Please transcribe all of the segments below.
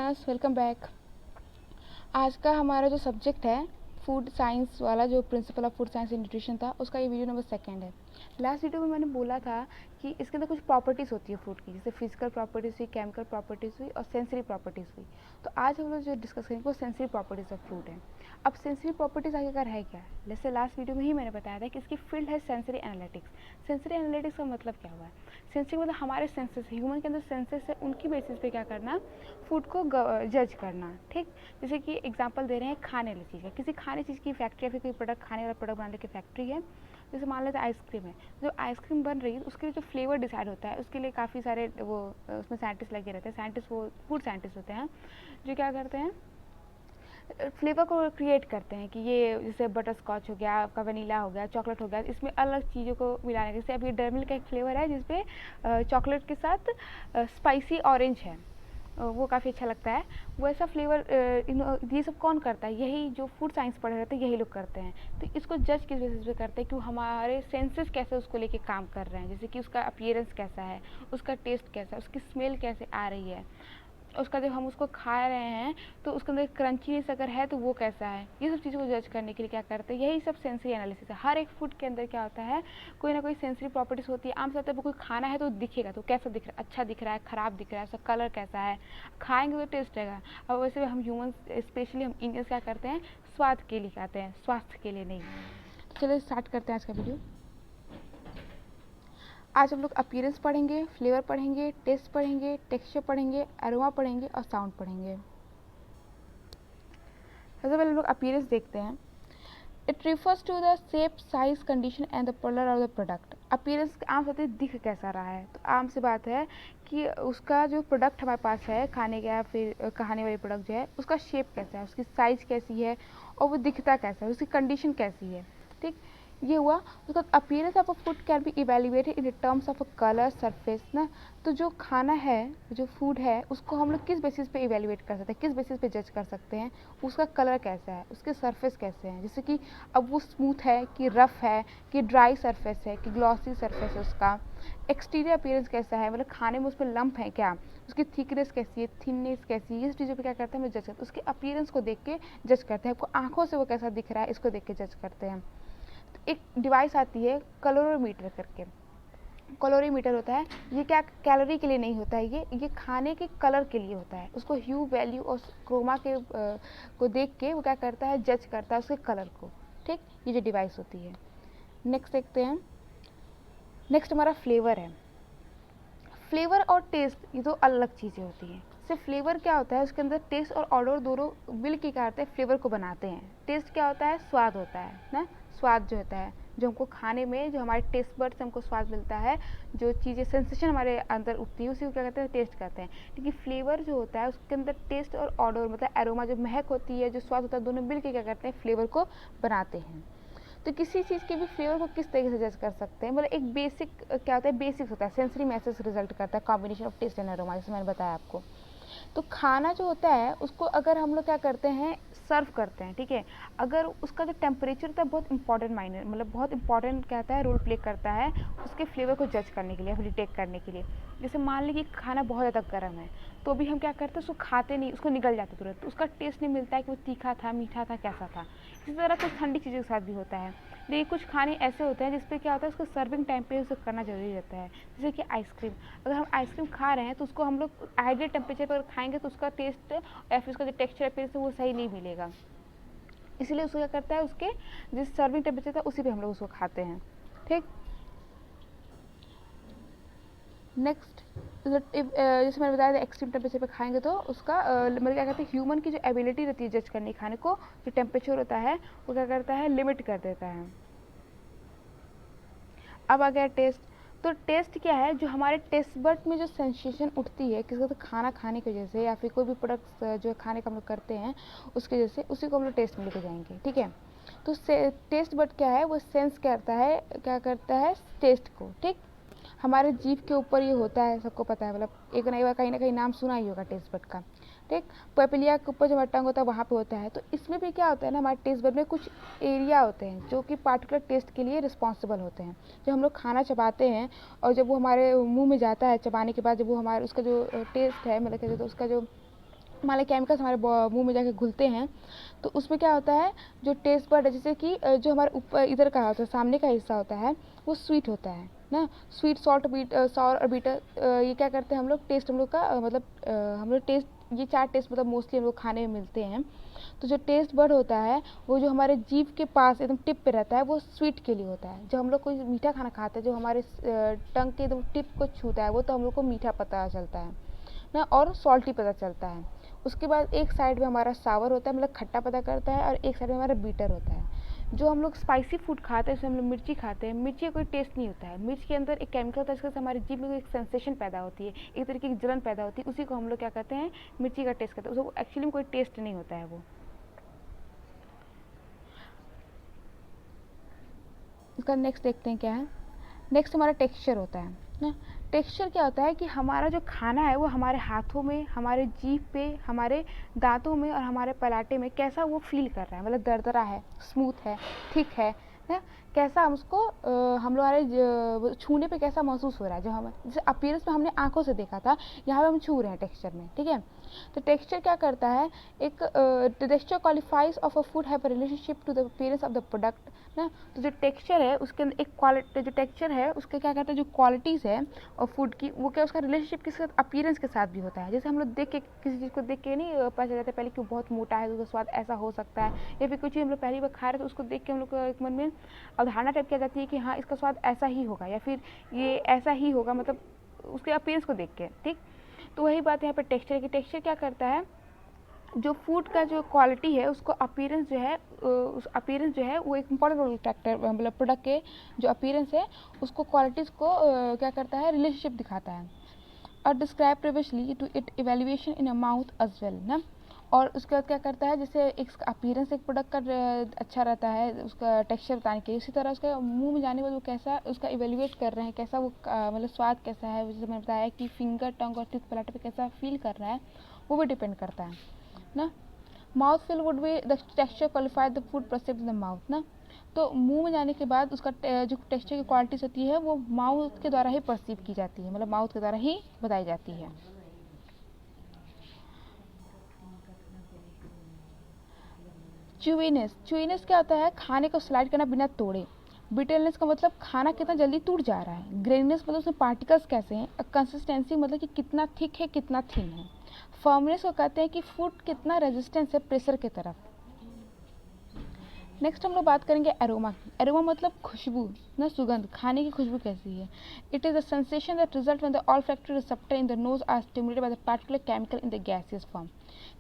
Learners, welcome back. आज का हमारा जो सब्जेक्ट है फूड साइंस वाला, जो principle of food science and nutrition था, उसका ये वीडियो नंबर 2 है। लास्ट वीडियो में मैंने बोला था कि इसके अंदर कुछ प्रॉपर्टीज़ होती है फूड की, जैसे फिजिकल प्रॉपर्टीज़ हुई, केमिकल प्रॉपर्टीज़ हुई और सेंसरी प्रॉपर्टीज़ हुई। तो आज हम लोग जो डिस्कस करेंगे वो सेंसरी प्रॉपर्टीज़ ऑफ फूड है। अब सेंसरी प्रॉपर्टीज़ आखिरकार है क्या? जैसे लास्ट वीडियो में ही मैंने बताया था कि इसकी फील्ड है सेंसरी एनालिटिक्स। सेंसरी एनालिटिक्स का मतलब क्या हुआ है? सेंसरी मतलब हमारे सेंसेस, ह्यूमन के अंदर सेंसेस है, उनकी बेसिस पे क्या करना, फूड को जज करना। ठीक, जैसे कि एग्जांपल दे रहे हैं खाने वाली चीज़ का, किसी खाने चीज़ की फैक्ट्री या फिर कोई प्रोडक्ट, खाने वाला प्रोडक्ट बनाने की फैक्ट्री है। जैसे मान लेते हैं आइसक्रीम है, जो आइसक्रीम बन रही है उसके लिए जो फ्लेवर डिसाइड होता है, उसके लिए काफ़ी सारे वो उसमें साइंटिस्ट लगे रहते हैं। साइंटिस्ट वो फूड साइंटिस्ट होते हैं जो क्या करते हैं, फ्लेवर को क्रिएट करते हैं कि ये जैसे बटर स्कॉच हो गया, आपका वनीला हो गया, चॉकलेट हो गया, इसमें अलग चीज़ों को मिलाने के। जैसे अभी डेयरी मिल्क का एक फ्लेवर है जिसपे चॉकलेट के साथ स्पाइसी ऑरेंज है, वो काफ़ी अच्छा लगता है। वो ऐसा फ्लेवर ये सब कौन करता है? यही जो फूड साइंस पढ़े रहते हैं यही लोग करते हैं। तो इसको जज किस बेसिस पे करते हैं कि हमारे सेंसेस कैसे उसको लेके काम कर रहे हैं, जैसे कि उसका अपीयरेंस कैसा है, उसका टेस्ट कैसा है, उसकी स्मेल कैसे आ रही है, उसका जब हम उसको खा रहे हैं तो उसके अंदर क्रंचीनेस अगर है तो वो कैसा है। ये सब चीज़ों को जज करने के लिए क्या करते हैं, यही सब सेंसरी एनालिसिस है। हर एक फूड के अंदर क्या होता है, कोई ना कोई सेंसरी प्रॉपर्टीज़ होती है। आम तौर पर कोई खाना है तो दिखेगा, तो कैसा दिख रहा है, अच्छा दिख रहा है, ख़राब दिख रहा है, उसका कलर कैसा है, खाएंगे तो टेस्ट रहेगा। और वैसे हम ह्यूमन, स्पेशली हम इंडियंस क्या करते हैं, स्वाद के लिए खाते हैं, स्वास्थ्य के लिए नहीं। तो चलिए स्टार्ट करते हैं आज का वीडियो। आज हम लोग अपीयरेंस पढ़ेंगे, फ्लेवर पढ़ेंगे, टेस्ट पढ़ेंगे, टेक्सचर पढ़ेंगे, अरोमा पढ़ेंगे और साउंड पढ़ेंगे। सबसे पहले हम लोग अपीयरेंस देखते हैं। It refers to the shape, size, condition and the colour of the product. Appearance आम से दिख कैसा रहा है, तो आम सी बात है कि उसका जो प्रोडक्ट हमारे पास है खाने का या फिर खाने वाली प्रोडक्ट जो है, उसका शेप कैसा है, उसकी साइज़ कैसी है और वो दिखता कैसा है, उसकी कंडीशन कैसी है। ठीक, ये हुआ। उसका appearance of a food can be evaluated in terms of a colour, surface ना। तो जो खाना है, जो फूड है, उसको हम लोग किस बेसिस पे इवेल्युएट कर सकते हैं, किस बेसिस पे जज कर सकते हैं? उसका कलर कैसा है, उसके सरफेस कैसे हैं, जैसे कि अब वो स्मूथ है कि रफ़ है कि ड्राई सरफेस है कि ग्लॉसी सरफेस है। उसका एक्सटीरियर अपीयरेंस कैसा है, मतलब खाने में उस पर लंप है क्या, उसकी थिकनेस कैसी है, थिननेस कैसी है, ये चीज़ों पे क्या करते हैं, हम जज करते हैं। उसके अपीयरेंस को देख के जज करते हैं। आपको आंखों से वो कैसा दिख रहा है, इसको देख के जज करते हैं। एक डिवाइस आती है कैलोरीमीटर करके। कैलोरीमीटर होता है, ये क्या कैलोरी के लिए नहीं होता है, ये खाने के कलर के लिए होता है। उसको ह्यू, वैल्यू और क्रोमा के को देख के वो क्या करता है, जज करता है उसके कलर को। ठीक, ये जो डिवाइस होती है। नेक्स्ट देखते हैं। नेक्स्ट हमारा फ्लेवर है। फ्लेवर और टेस्ट ये दो अलग चीज़ें होती हैं। सिर्फ फ्लेवर क्या होता है, उसके अंदर टेस्ट और ऑर्डर दोनों मिल के क्या करते हैं, फ्लेवर को बनाते हैं। टेस्ट क्या होता है, स्वाद होता है ना। स्वाद जो होता है, जो हमको खाने में, जो हमारे टेस्ट बर्ड से हमको स्वाद मिलता है, जो चीज़ें सेंसेशन हमारे अंदर उठती है, उसी को क्या कहते हैं, टेस्ट कहते हैं। लेकिन फ्लेवर जो होता है उसके अंदर टेस्ट और ऑर्डर मतलब एरोमा, जो महक होती है, जो स्वाद होता है, दोनों मिल के क्या करते हैं, फ्लेवर को बनाते हैं। तो किसी चीज़ के भी फ्लेवर को किस तरीके से जज कर सकते हैं, मतलब एक बेसिक क्या होता है, बेसिक्स होता है, सेंसरी मैसेज रिजल्ट करता है, combination of taste and aroma, जैसे मैंने बताया आपको। तो खाना जो होता है उसको अगर हम लोग क्या करते हैं, सर्व करते हैं, ठीक है, अगर उसका जो टेम्परेचर होता है बहुत इंपॉर्टेंट मायने, मतलब बहुत इंपॉर्टेंट क्या होता है, रोल प्ले करता है उसके फ्लेवर को जज करने के लिए, डिटेक्ट करने के लिए। जैसे मान लीजिए खाना बहुत ज़्यादा गर्म है, तो भी हम क्या करते हैं, उसको खाते नहीं, उसको निगल जाते तुरंत, तो उसका टेस्ट नहीं मिलता है कि वो तीखा था, मीठा था, कैसा था। इसी तरह कुछ ठंडी चीज़ों के साथ भी होता है। लेकिन कुछ खाने ऐसे होते हैं जिसपे क्या होता है, उसको सर्विंग टाइम पे उसे करना ज़रूरी रहता है। जैसे कि आइसक्रीम, अगर हम आइसक्रीम खा रहे हैं तो उसको हम लोग हाइड्रेट टेम्परेचर पर खाएंगे तो उसका टेस्ट या फिर उसका जो टेक्सचर अपीयरेंस है वो सही नहीं मिलेगा। इसलिए उसको क्या करता है, उसके जिस सर्विंग टेम्परेचर था उसी पे हम लोग उसको खाते हैं। ठीक, नेक्स्ट जैसे मैंने बताया था, एक्सट्रीम टेम्परेचर पे खाएंगे तो उसका मतलब क्या कहते हैं, ह्यूमन की जो एबिलिटी रहती है जज करने खाने को, जो टेम्परेचर होता है वो क्या करता है, लिमिट कर देता है। अब आ गया टेस्ट। तो टेस्ट क्या है, जो हमारे टेस्ट बड में जो सेंसेशन उठती है किसी को, तो खाना खाने की वजह से या फिर कोई भी प्रोडक्ट्स जो खाने का हम लोग करते हैं उसकी वजह से, उसी को हम लोग टेस्ट में लेके जाएंगे। ठीक है, तो टेस्ट बड क्या है, वो सेंस करता है, क्या करता है, टेस्ट को। ठीक, हमारे जीभ के ऊपर ये होता है, सबको पता है, मतलब एक ना कहीं ना कहीं नाम सुना ही होगा टेस्ट बड का। ठीक, पेपिलिया के ऊपर जो हमारा टंग होता है वहाँ पे होता है। तो इसमें भी क्या होता है ना, हमारे टेस्ट बड में कुछ एरिया होते हैं जो कि पार्टिकुलर टेस्ट के लिए रिस्पॉन्सिबल होते हैं। जब हम लोग खाना चबाते हैं और जब वो हमारे मुंह में जाता है, चबाने के बाद जब वो हमारे उसका जो टेस्ट है, मतलब कहते तो उसका जो मान लें केमिकल्स हमारे मुंह में जाके घुलते हैं, तो उसमें क्या होता है, जो टेस्ट बड है, जैसे कि जो हमारे ऊपर इधर का होता है, सामने का हिस्सा होता है, वो स्वीट होता है ना, स्वीट, सॉल्ट, सॉर और बीटर, ये क्या करते हैं हम लोग, टेस्ट हम लोग का मतलब हम लोग टेस्ट, ये 4 टेस्ट मतलब मोस्टली हम लोग खाने में मिलते हैं। तो जो टेस्ट बड होता है वो जो हमारे जीभ के पास एकदम टिप पे रहता है, वो स्वीट के लिए होता है। जब हम लोग कोई मीठा खाना खाते हैं, जो हमारे टंग के एकदम टिप को छूता है, वो तो हम लोग को मीठा पता चलता है ना, और सॉल्टी पता चलता है। उसके बाद एक साइड में हमारा सावर होता है, मतलब खट्टा पता करता है, और एक साइड में हमारा बीटर होता है। जो हम लोग स्पाइसी फूड खाते हैं, जैसे हम लोग मिर्ची खाते हैं, मिर्ची का कोई टेस्ट नहीं होता है, मिर्च के अंदर एक केमिकल होता है, जिससे हमारी जीभ में एक सेंसेशन पैदा होती है, एक तरीके की जलन पैदा होती है, उसी को हम लोग क्या कहते हैं, मिर्ची का टेस्ट करते हैं। उसको एक्चुअली में कोई टेस्ट नहीं होता है वो। इसका नेक्स्ट देखते हैं क्या है। नेक्स्ट हमारा टेक्सचर होता है ना। टेक्सचर क्या होता है कि हमारा जो खाना है वो हमारे हाथों में, हमारे जीभ पे, हमारे दांतों में और हमारे पलाटे में कैसा वो फील कर रहा है, मतलब दरदरा है, स्मूथ है, थिक है ना, कैसा हम उसको हम लोग हमारे छूने पे कैसा महसूस हो रहा है। जो हम जैसे अपीयरेंस में हमने आंखों से देखा था, यहाँ पे हम छू रहे हैं टेक्सचर में, ठीक है। तो टेक्सचर क्या करता है, एक texture qualifies of a food have a relationship to the appearance of the product ना। तो जो टेक्सचर है उसके अंदर एक क्वालिटी, जो टेक्सचर है उसके क्या कहते हैं, जो क्वालिटीज़ है और फूड की, वो क्या उसका रिलेशनशिप किसके साथ, अपीयरेंस के साथ भी होता है। जैसे हम लोग देख के किसी चीज़ को देख के नहीं पता चल जाता है पहले कि वो बहुत मोटा है तो उसका स्वाद ऐसा हो सकता है, या फिर कोई चीज़ हम लोग पहली बार खा रहे हैं तो उसको देख के हम लोग को एक मन में अवधारणा टाइप की आ जाती है कि हाँ इसका स्वाद ऐसा ही होगा, या फिर ये ऐसा ही होगा, मतलब उसके अपीयरेंस को देख के, ठीक। तो वही बात यहाँ पर टेक्सचर की। टेक्सचर क्या करता है, जो फूड का जो क्वालिटी है उसको अपीयरेंस जो है, उस अपीयरेंस जो है वो एक इंपॉर्टेंट रोल फैक्टर, मतलब प्रोडक्ट के जो अपीयरेंस है उसको क्वालिटीज़ को क्या करता है, रिलेशनशिप दिखाता है। और describe previously to it evaluation in a mouth as well ना। और उसके बाद क्या करता है, जैसे एक अपीयरेंस एक प्रोडक्ट का अच्छा रहता है उसका टेक्सचर बताने के लिए, उसी तरह उसका मुंह में जाने के बाद वो कैसा उसका इवेल्युएट कर रहे हैं, कैसा वो मतलब स्वाद कैसा है, जैसे मैंने बताया कि फिंगर, टंग और टिप पलाटे पे कैसा फील कर रहा है, वो भी डिपेंड करता है ना। Mouth feel would be the texture qualified the food perceived in the mouth ना। तो मुंह में जाने के बाद उसका जो टेक्सचर की क्वालिटीज होती है वो माउथ के द्वारा ही परसीव की जाती है, मतलब माउथ के द्वारा ही बताई जाती है। च्यूइनेस, च्यूइनेस क्या होता है, खाने को स्लाइड करना बिना तोड़े। ब्रिटलनेस का मतलब खाना कितना जल्दी टूट जा रहा है। ग्रेनीनेस मतलब उसमें पार्टिकल्स कैसे हैं। कंसिस्टेंसी मतलब कि कितना थिक है, कितना थिन है। फर्मनेस को कहते हैं कि फूड कितना रेजिस्टेंस है प्रेशर की तरफ। नेक्स्ट हम लोग बात करेंगे एरोमा की। एरोमा मतलब खुशबू ना, सुगंध, खाने की खुशबू कैसी है। It is a sensation that result when the olfactory receptor in the nose are stimulated by the particular chemical in the gaseous form.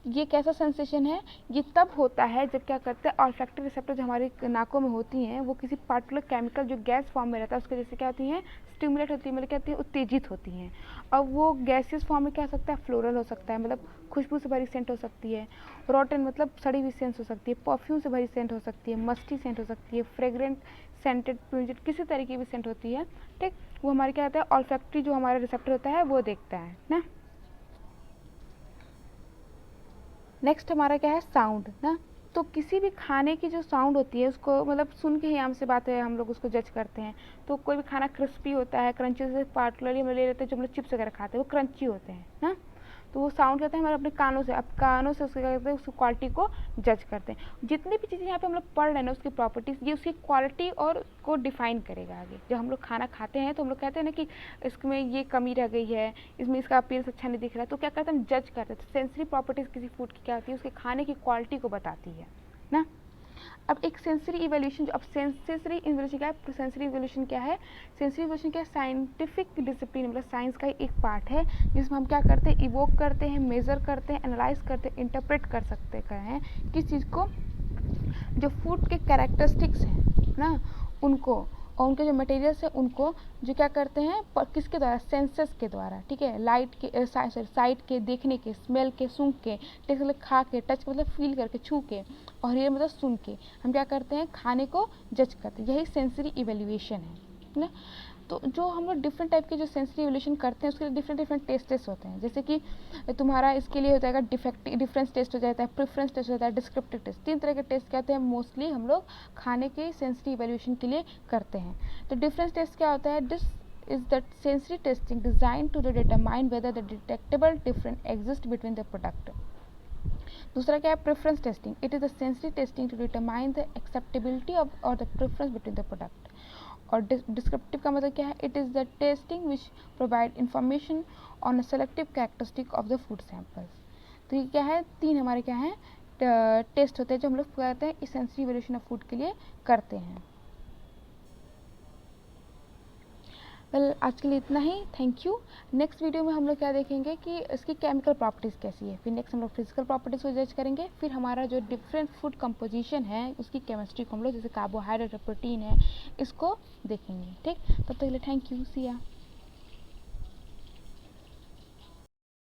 ये कैसा सेंसेशन है, ये तब होता है जब क्या करते हैं, ऑल्फैक्टरी रिसेप्टर जो हमारे नाकों में होती हैं वो किसी पार्टिकुलर केमिकल जो गैस फॉर्म में रहता है उसके जैसे क्या होती हैं, स्टिमुलेट होती है, मतलब क्या होती है, उत्तेजित होती हैं। और वो गैसियस फॉर्म में क्या हो सकता है, फ्लोरल हो सकता है, मतलब खुशबू से भरी सेंट हो सकती है। रॉटन मतलब सड़ी हुई सेंट हो सकती है। परफ्यूम से भरी सेंट हो सकती है। मस्टी सेंट हो सकती है। फ्रेग्रेंट सेंटेड प्यूंजेंट किसी तरीके की भी सेंट होती है, ठीक। वो हमारे क्या होता है, ऑल्फैक्टरी जो हमारा रिसेप्टर होता है वो देखता है ना। नेक्स्ट हमारा क्या है, साउंड ना। तो किसी भी खाने की जो साउंड होती है उसको मतलब सुन के ही आम से बात है हम लोग उसको जज करते हैं। तो कोई भी खाना क्रिस्पी होता है, क्रंची, से पार्टिकुलरली हम ले लेते हैं जो हम लोग चिप्स वगैरह खाते हैं वो क्रंची होते हैं ना। तो वो साउंड कहते हैं हमारे अपने कानों से, अब कानों से उसके क्या करते हैं, उसकी क्वालिटी को जज करते हैं। जितनी भी चीज़ें यहाँ पे हम लोग पढ़ रहे हैं ना उसकी प्रॉपर्टीज़, ये उसकी क्वालिटी और को डिफाइन करेगा आगे। जब हम लोग खाना खाते हैं तो हम लोग कहते हैं ना कि इसमें ये कमी रह गई है, इसमें इसका अपीयरेंस अच्छा नहीं दिख रहा है, तो क्या करते हैं हम जज करते हैं। तो सेंसरी प्रॉपर्टीज़ किसी फूड की क्या होती है, उसके खाने की क्वालिटी को बताती है ना। अब एक सेंसरी इवोल्यूशन, जो अब सेंसरी इवोल्यूशन क्या है, सेंसरी इवोल्यूशन क्या है, सेंसरी इवोल्यूशन क्या है, साइंटिफिक डिसिप्लिन मतलब साइंस का ही एक पार्ट है जिसमें हम क्या करते हैं, इवोक करते हैं, मेजर करते हैं, एनालाइज करते हैं, इंटरप्रेट कर सकते हैं किस चीज़ को, जो फूड के कैरेक्टरिस्टिक्स हैं ना उनको, और उनके जो मटेरियल्स हैं उनको, जो क्या करते हैं किसके द्वारा, सेंसेस के द्वारा, ठीक है। लाइट के साइट के, देखने के, स्मेल के, सूंघ के, टेस्ट मतलब खा के, टच मतलब फील करके, छू के, और ये मतलब सुन के हम क्या करते हैं, खाने को जज करते हैं। यही सेंसरी इवेल्युएशन है ना। तो जो हम लोग डिफरेंट टाइप के जो सेंसरी इवोल्यूशन करते हैं उसके लिए डिफरेंट डिफरेंट टेस्ट होते हैं। जैसे कि तुम्हारा इसके लिए हो जाएगा डिफरेंस टेस्ट हो जाता है, प्रेफरेंस टेस्ट हो जाता है, डिस्क्रिप्टिव टेस्ट। 3 तरह के टेस्ट कहते हैं मोस्टली हम लोग खाने के सेंसरी इवोल्यूशन के लिए करते हैं। तो डिफरेंस टेस्ट क्या होता है, this is the sensory testing designed to determine whether the detectable difference exists between the product दूसरा क्या है, preference testing, it is the sensitive testing to determine the acceptability of और the preference between the product. और descriptive का मतलब क्या है, it is the testing which provide information on a selective characteristic of the food samples. तो ये क्या है, तीन हमारे क्या हैं टेस्ट होते हैं जो हम लोग कहते हैं सेंसिटिव इवैल्यूएशन ऑफ फूड के लिए करते हैं। वेल आज के लिए इतना ही, थैंक यू। नेक्स्ट वीडियो में हम लोग क्या देखेंगे कि इसकी केमिकल प्रॉपर्टीज़ कैसी है, फिर नेक्स्ट हम लोग फिजिकल प्रॉपर्टीज़ को जज करेंगे, फिर हमारा जो डिफरेंट फूड कंपोजिशन है उसकी केमिस्ट्री को हम लोग जैसे कार्बोहाइड्रेट प्रोटीन है इसको देखेंगे। ठीक, तब तक के लिए थैंक यू, सी या।